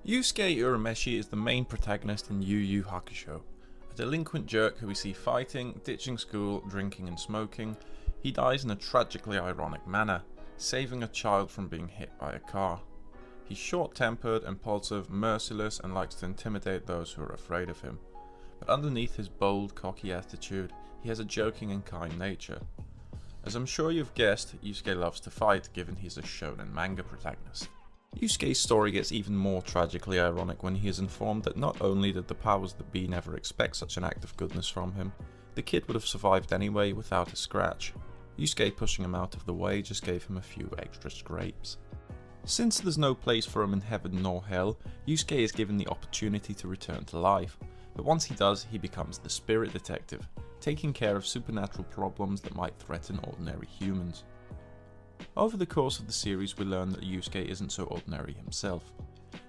Yusuke Urameshi is the main protagonist in Yu Yu Hakusho. A delinquent jerk who we see fighting, ditching school, drinking and smoking, he dies in a tragically ironic manner, saving a child from being hit by a car. He's short-tempered, impulsive, merciless and likes to intimidate those who are afraid of him. But underneath his bold, cocky attitude, he has a joking and kind nature. As I'm sure you've guessed, Yusuke loves to fight, given he's a shonen manga protagonist. Yusuke's story gets even more tragically ironic when he is informed that not only did the powers that be never expect such an act of goodness from him, the kid would have survived anyway without a scratch. Yusuke pushing him out of the way just gave him a few extra scrapes. Since there's no place for him in heaven nor hell, Yusuke is given the opportunity to return to life, but once he does, he becomes the spirit detective, taking care of supernatural problems that might threaten ordinary humans. Over the course of the series, we learn that Yusuke isn't so ordinary himself.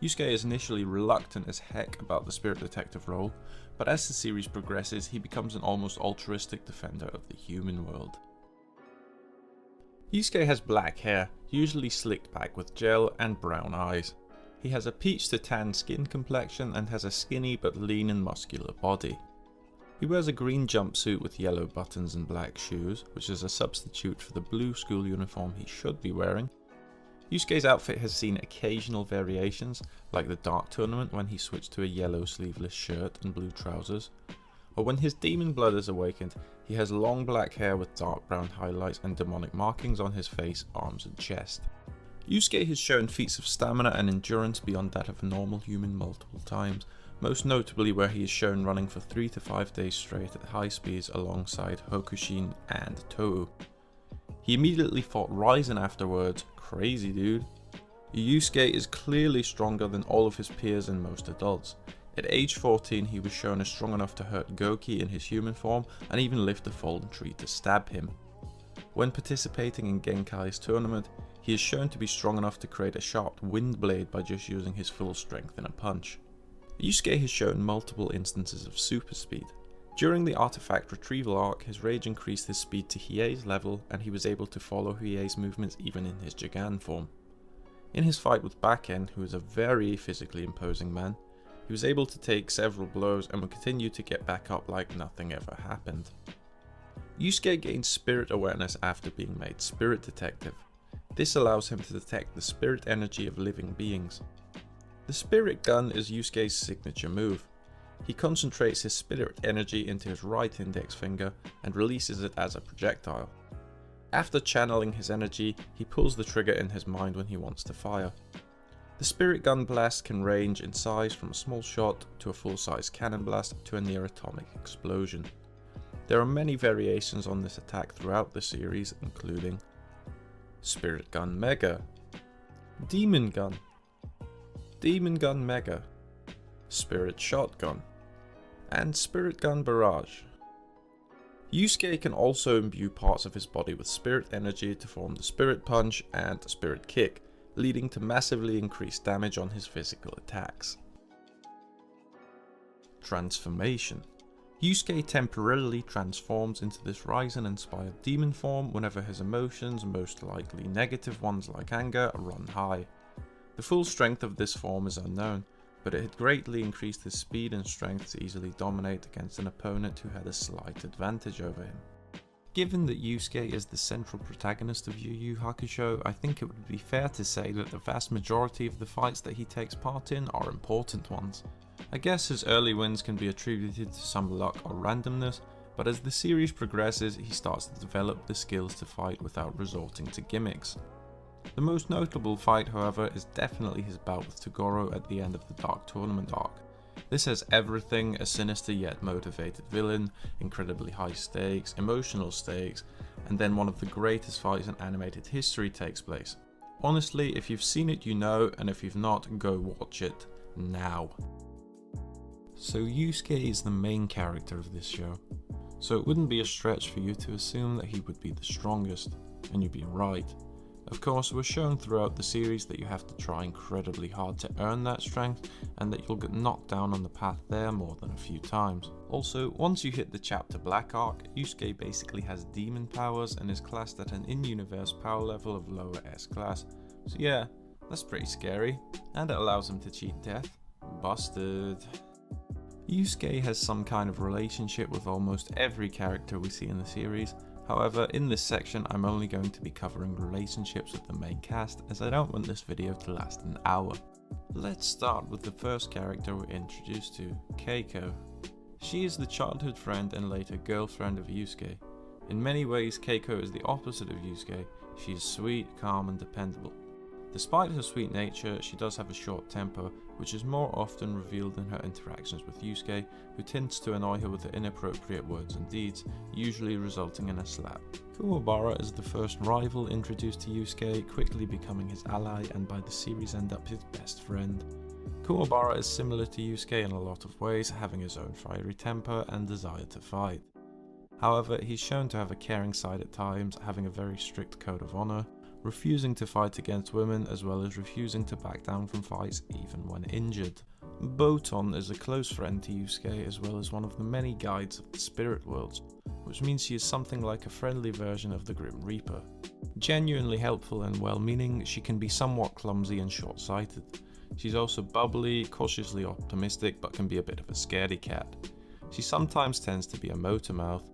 Yusuke is initially reluctant as heck about the spirit detective role, but as the series progresses, he becomes an almost altruistic defender of the human world. Yusuke has black hair, usually slicked back with gel, and brown eyes. He has a peach to tan skin complexion and has a skinny but lean and muscular body. He wears a green jumpsuit with yellow buttons and black shoes, which is a substitute for the blue school uniform he should be wearing. Yusuke's outfit has seen occasional variations, like the Dark Tournament when he switched to a yellow sleeveless shirt and blue trousers, or when his demon blood is awakened, he has long black hair with dark brown highlights and demonic markings on his face, arms and chest. Yusuke has shown feats of stamina and endurance beyond that of a normal human multiple times, most notably where he is shown running for 3 to 5 days straight at high speeds alongside Hokushin and Tou. He immediately fought Ryzen afterwards, crazy dude. Yusuke is clearly stronger than all of his peers and most adults. At age 14 he was shown as strong enough to hurt Goki in his human form and even lift a fallen tree to stab him. When participating in Genkai's tournament, he is shown to be strong enough to create a sharp wind blade by just using his full strength in a punch. Yusuke has shown multiple instances of super speed. During the artifact retrieval arc, his rage increased his speed to Hiei's level and he was able to follow Hiei's movements even in his Jigan form. In his fight with Baken, who is a very physically imposing man, he was able to take several blows and would continue to get back up like nothing ever happened. Yusuke gained spirit awareness after being made spirit detective. This allows him to detect the spirit energy of living beings. The spirit gun is Yusuke's signature move. He concentrates his spirit energy into his right index finger and releases it as a projectile. After channeling his energy, he pulls the trigger in his mind when he wants to fire. The spirit gun blast can range in size from a small shot to a full-size cannon blast to a near atomic explosion. There are many variations on this attack throughout the series, including Spirit Gun Mega, Demon Gun, Demon Gun Mega, Spirit Shotgun, and Spirit Gun Barrage. Yusuke can also imbue parts of his body with spirit energy to form the Spirit Punch and Spirit Kick, leading to massively increased damage on his physical attacks. Transformation. Yusuke temporarily transforms into this Ryzen-inspired demon form whenever his emotions, most likely negative ones like anger, run high. The full strength of this form is unknown, but it had greatly increased his speed and strength to easily dominate against an opponent who had a slight advantage over him. Given that Yusuke is the central protagonist of Yu Yu Hakusho, I think it would be fair to say that the vast majority of the fights that he takes part in are important ones. I guess his early wins can be attributed to some luck or randomness, but as the series progresses he starts to develop the skills to fight without resorting to gimmicks. The most notable fight, however, is definitely his bout with Toguro at the end of the Dark Tournament arc. This has everything: a sinister yet motivated villain, incredibly high stakes, emotional stakes, and then one of the greatest fights in animated history takes place. Honestly, if you've seen it you know, and if you've not, go watch it now. So Yusuke is the main character of this show, so it wouldn't be a stretch for you to assume that he would be the strongest, and you'd be right. Of course, we're shown throughout the series that you have to try incredibly hard to earn that strength, and that you'll get knocked down on the path there more than a few times. Also, once you hit the Chapter Black arc, Yusuke basically has demon powers and is classed at an in-universe power level of lower S class. So yeah, That's pretty scary, and it allows him to cheat death. Busted. Yusuke has some kind of relationship with almost every character we see in the series. However, in this section I'm only going to be covering relationships with the main cast, as I don't want this video to last an hour. Let's start with the first character we're introduced to, Keiko. She is the childhood friend and later girlfriend of Yusuke. In many ways, Keiko is the opposite of Yusuke. She is sweet, calm and dependable. Despite her sweet nature, she does have a short temper, which is more often revealed in her interactions with Yusuke, who tends to annoy her with inappropriate words and deeds, usually resulting in a slap. Kuwabara is the first rival introduced to Yusuke, quickly becoming his ally and by the series end up his best friend. Kuwabara is similar to Yusuke in a lot of ways, having his own fiery temper and desire to fight. However, he's shown to have a caring side at times, having a very strict code of honor, refusing to fight against women as well as refusing to back down from fights even when injured. Boton is a close friend to Yusuke as well as one of the many guides of the spirit worlds, which means she is something like a friendly version of the Grim Reaper. Genuinely helpful and well-meaning, she can be somewhat clumsy and short-sighted. She's also bubbly, cautiously optimistic, but can be a bit of a scaredy cat. She sometimes tends to be a motor mouth.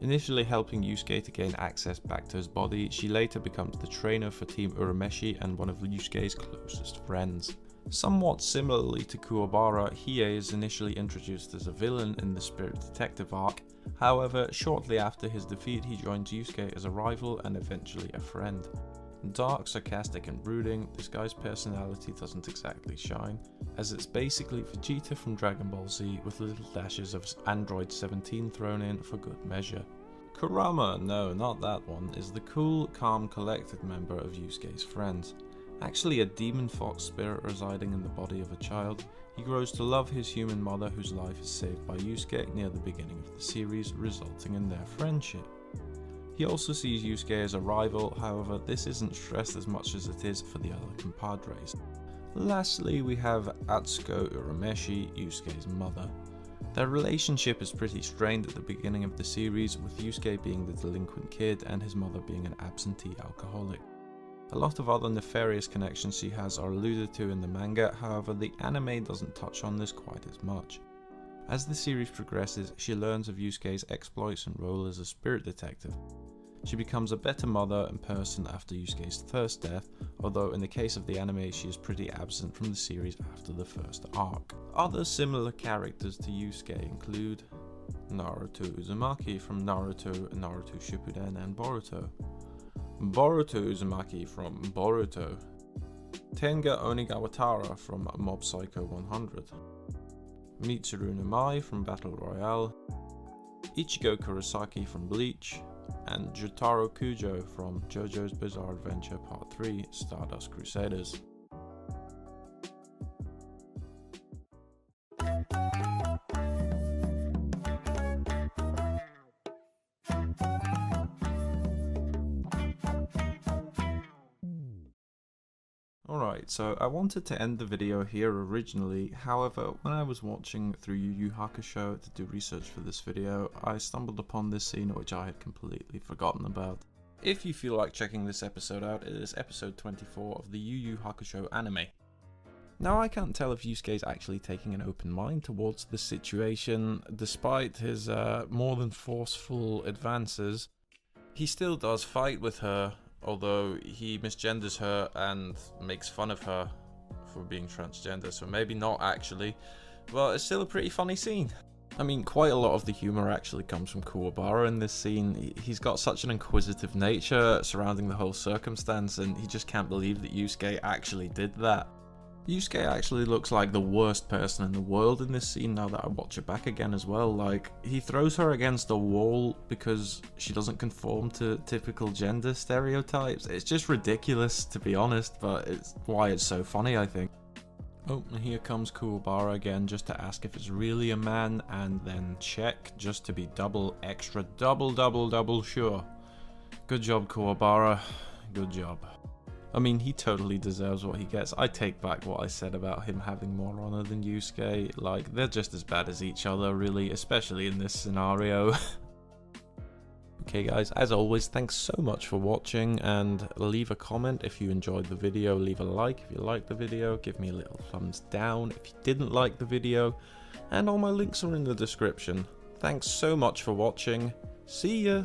Initially helping Yusuke to gain access back to his body, she later becomes the trainer for Team Urameshi and one of Yusuke's closest friends. Somewhat similarly to Kuwabara, Hiei is initially introduced as a villain in the Spirit Detective arc. However, shortly after his defeat he joins Yusuke as a rival and eventually a friend. Dark, sarcastic and brooding, this guy's personality doesn't exactly shine, as it's basically Vegeta from Dragon Ball Z with little dashes of Android 17 thrown in for good measure. Kurama, no, not that one, is the cool, calm, collected member of Yusuke's friends. Actually a demon fox spirit residing in the body of a child, he grows to love his human mother whose life is saved by Yusuke near the beginning of the series, resulting in their friendship. He also sees Yusuke as a rival, however this isn't stressed as much as it is for the other compadres. Lastly we have Atsuko Urameshi, Yusuke's mother. Their relationship is pretty strained at the beginning of the series, with Yusuke being the delinquent kid and his mother being an absentee alcoholic. A lot of other nefarious connections she has are alluded to in the manga, however the anime doesn't touch on this quite as much. As the series progresses, she learns of Yusuke's exploits and role as a spirit detective. She becomes a better mother and person after Yusuke's first death, although in the case of the anime she is pretty absent from the series after the first arc. Other similar characters to Yusuke include Naruto Uzumaki from Naruto, Naruto Shippuden and Boruto, Boruto Uzumaki from Boruto, Tenga Onigawatara from Mob Psycho 100, Mitsuru no Mai from Battle Royale, Ichigo Kurosaki from Bleach, and Jotaro Kujo from JoJo's Bizarre Adventure Part 3 Stardust Crusaders. Alright, so I wanted to end the video here originally, however when I was watching through Yu Yu Hakusho to do research for this video, I stumbled upon this scene which I had completely forgotten about. If you feel like checking this episode out, it is episode 24 of the Yu Yu Hakusho anime. Now I can't tell if Yusuke is actually taking an open mind towards this situation, despite his more than forceful advances. He still does fight with her, although he misgenders her and makes fun of her for being transgender, so maybe not actually, but it's still a pretty funny scene. I mean, quite a lot of the humour actually comes from Kuwabara in this scene. He's got such an inquisitive nature surrounding the whole circumstance, and he just can't believe that Yusuke actually did that. Yusuke actually looks like the worst person in the world in this scene now that I watch it back again as well. Like, he throws her against a wall because she doesn't conform to typical gender stereotypes. It's just ridiculous, to be honest, but it's why it's so funny, I think. Oh, and here comes Kuwabara again just to ask if it's really a man, and then check just to be double sure. Good job, Kuwabara. Good job. I mean, he totally deserves what he gets. I take back what I said about him having more honor than Yusuke. Like, they're just as bad as each other, really, especially in this scenario. Okay guys, as always, thanks so much for watching, and leave a comment if you enjoyed the video, leave a like if you liked the video, give me a little thumbs down if you didn't like the video, and all my links are in the description. Thanks so much for watching, see ya!